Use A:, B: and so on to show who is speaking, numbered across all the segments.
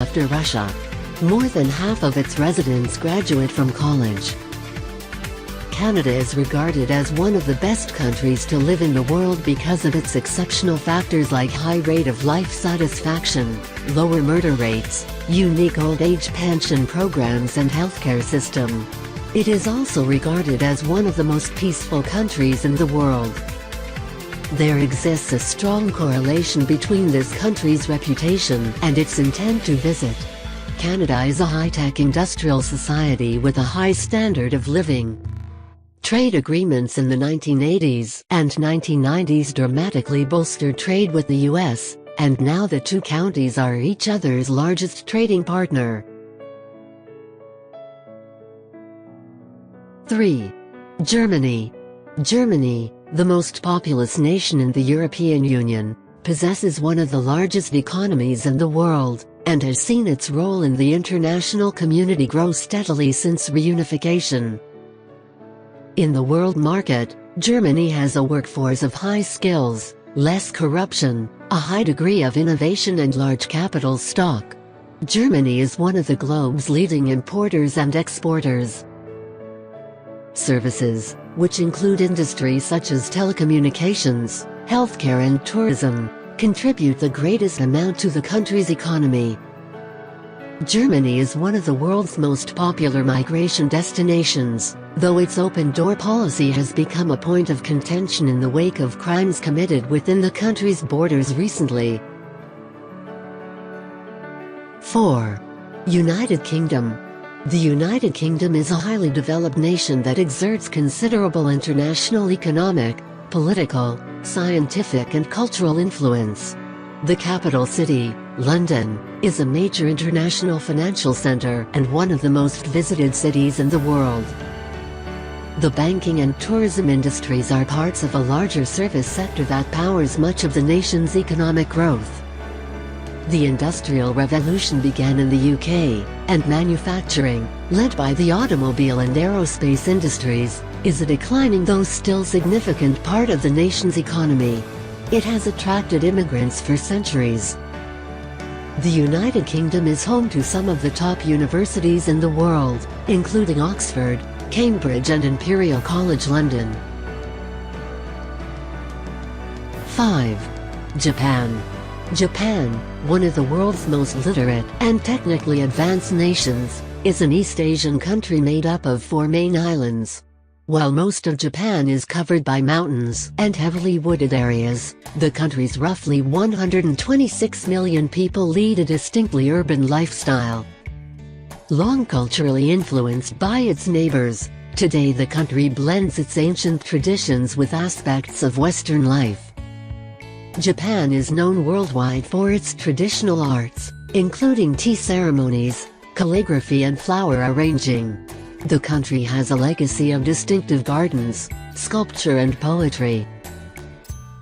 A: after Russia. More than half of its residents graduate from college. Canada is regarded as one of the best countries to live in the world because of its exceptional factors like high rate of life satisfaction, lower murder rates, unique old age pension programs and healthcare system. It is also regarded as one of the most peaceful countries in the world. There exists a strong correlation between this country's reputation and its intent to visit. Canada is a high-tech industrial society with a high standard of living. Trade agreements in the 1980s and 1990s dramatically bolstered trade with the US, and now the two countries are each other's largest trading partner. 3. Germany. Germany, the most populous nation in the European Union, possesses one of the largest economies in the world, and has seen its role in the international community grow steadily since reunification. In the world market, Germany has a workforce of high skills, less corruption, a high degree of innovation and large capital stock. Germany is one of the globe's leading importers and exporters. Services, which include industries such as telecommunications, healthcare and tourism, contribute the greatest amount to the country's economy. Germany is one of the world's most popular migration destinations, though its open-door policy has become a point of contention in the wake of crimes committed within the country's borders recently. 4. United Kingdom. The United Kingdom is a highly developed nation that exerts considerable international economic, political, scientific and cultural influence. The capital city, London, is a major international financial center and one of the most visited cities in the world. The banking and tourism industries are parts of a larger service sector that powers much of the nation's economic growth. The Industrial Revolution began in the UK, and manufacturing, led by the automobile and aerospace industries, is a declining though still significant part of the nation's economy. It has attracted immigrants for centuries. The United Kingdom is home to some of the top universities in the world, including Oxford, Cambridge and Imperial College London. 5. Japan. Japan, one of the world's most literate and technically advanced nations, is an East Asian country made up of 4 main islands. While most of Japan is covered by mountains and heavily wooded areas, the country's roughly 126 million people lead a distinctly urban lifestyle. Long culturally influenced by its neighbors, today the country blends its ancient traditions with aspects of Western life. Japan is known worldwide for its traditional arts, including tea ceremonies, calligraphy and flower arranging. The country has a legacy of distinctive gardens, sculpture and poetry.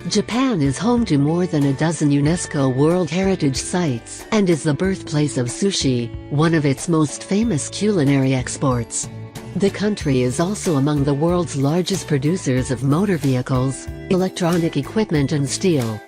A: Japan is home to more than a dozen UNESCO World Heritage Sites and is the birthplace of sushi, one of its most famous culinary exports. The country is also among the world's largest producers of motor vehicles, electronic equipment and steel.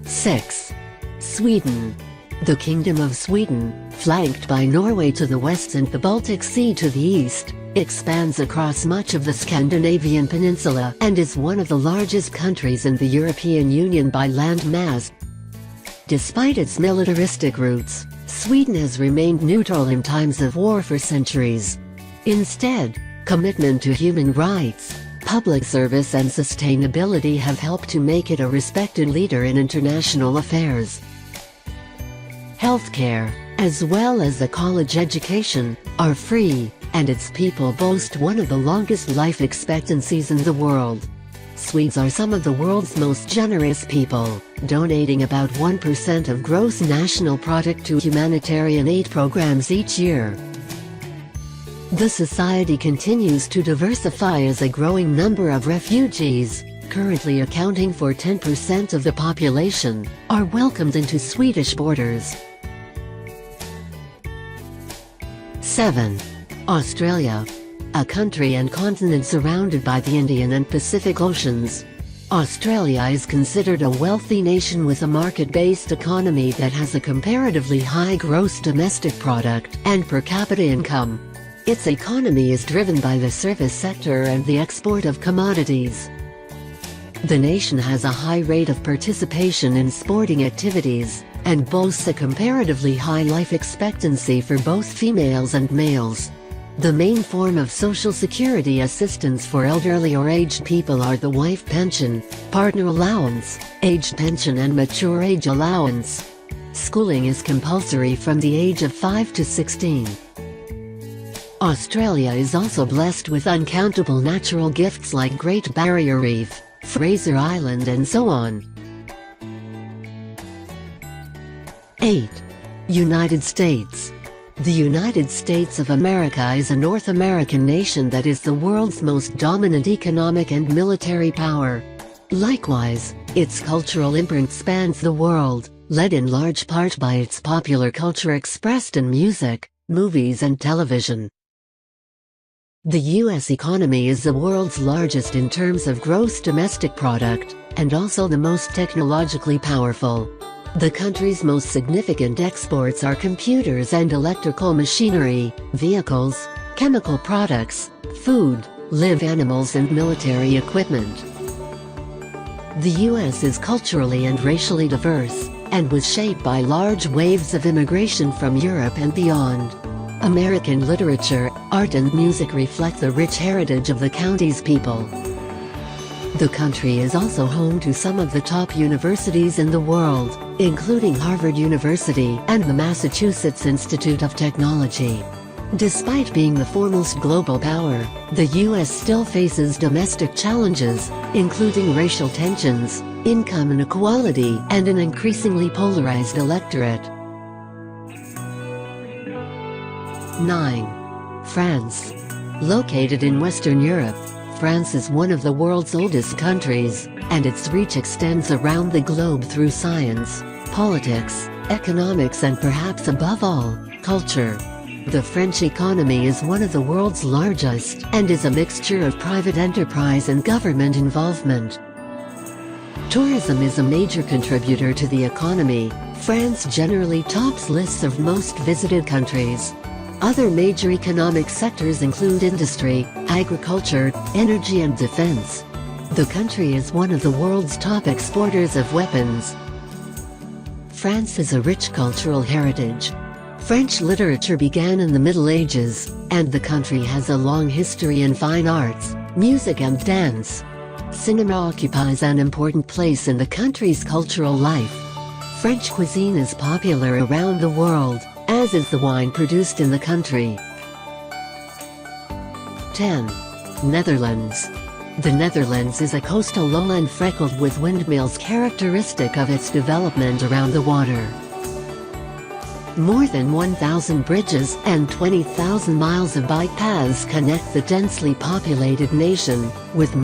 A: 6. Sweden. The Kingdom of Sweden, flanked by Norway to the west and the Baltic Sea to the east, expands across much of the Scandinavian peninsula and is one of the largest countries in the European Union by land mass. Despite its militaristic roots, Sweden has remained neutral in times of war for centuries. Instead, commitment to human rights, public service and sustainability have helped to make it a respected leader in international affairs. Healthcare, as well as the college education, are free, and its people boast one of the longest life expectancies in the world. Swedes are some of the world's most generous people, donating about 1% of gross national product to humanitarian aid programs each year. The society continues to diversify as a growing number of refugees, currently accounting for 10% of the population, are welcomed into Swedish borders. 7. Australia. A country and continent surrounded by the Indian and Pacific Oceans. Australia is considered a wealthy nation with a market-based economy that has a comparatively high gross domestic product and per capita income. Its economy is driven by the service sector and the export of commodities. The nation has a high rate of participation in sporting activities, and boasts a comparatively high life expectancy for both females and males. The main form of social security assistance for elderly or aged people are the wife pension, partner allowance, aged pension and mature age allowance. Schooling is compulsory from the age of 5 to 16. Australia is also blessed with uncountable natural gifts like Great Barrier Reef, Fraser Island and so on. 8. United States. The United States of America is a North American nation that is the world's most dominant economic and military power. Likewise, its cultural imprint spans the world, led in large part by its popular culture expressed in music, movies and television. The U.S. economy is the world's largest in terms of gross domestic product, and also the most technologically powerful. The country's most significant exports are computers and electrical machinery, vehicles, chemical products, food, live animals and military equipment. The U.S. is culturally and racially diverse, and was shaped by large waves of immigration from Europe and beyond. American literature, art and music reflect the rich heritage of the county's people. The country is also home to some of the top universities in the world, including Harvard University and the Massachusetts Institute of Technology. Despite being the foremost global power, the U.S. still faces domestic challenges, including racial tensions, income inequality, and an increasingly polarized electorate. 9. France. Located in Western Europe, France is one of the world's oldest countries, and its reach extends around the globe through science, politics, economics and perhaps above all, culture. The French economy is one of the world's largest and is a mixture of private enterprise and government involvement. Tourism is a major contributor to the economy. France generally tops lists of most visited countries. Other major economic sectors include industry, agriculture, energy and defense. The country is one of the world's top exporters of weapons. France has a rich cultural heritage. French literature began in the Middle Ages, and the country has a long history in fine arts, music and dance. Cinema occupies an important place in the country's cultural life. French cuisine is popular around the world, as is the wine produced in the country. 10. Netherlands. The Netherlands is a coastal lowland freckled with windmills characteristic of its development around the water. More than 1,000 bridges and 20,000 miles of bike paths connect the densely populated nation, with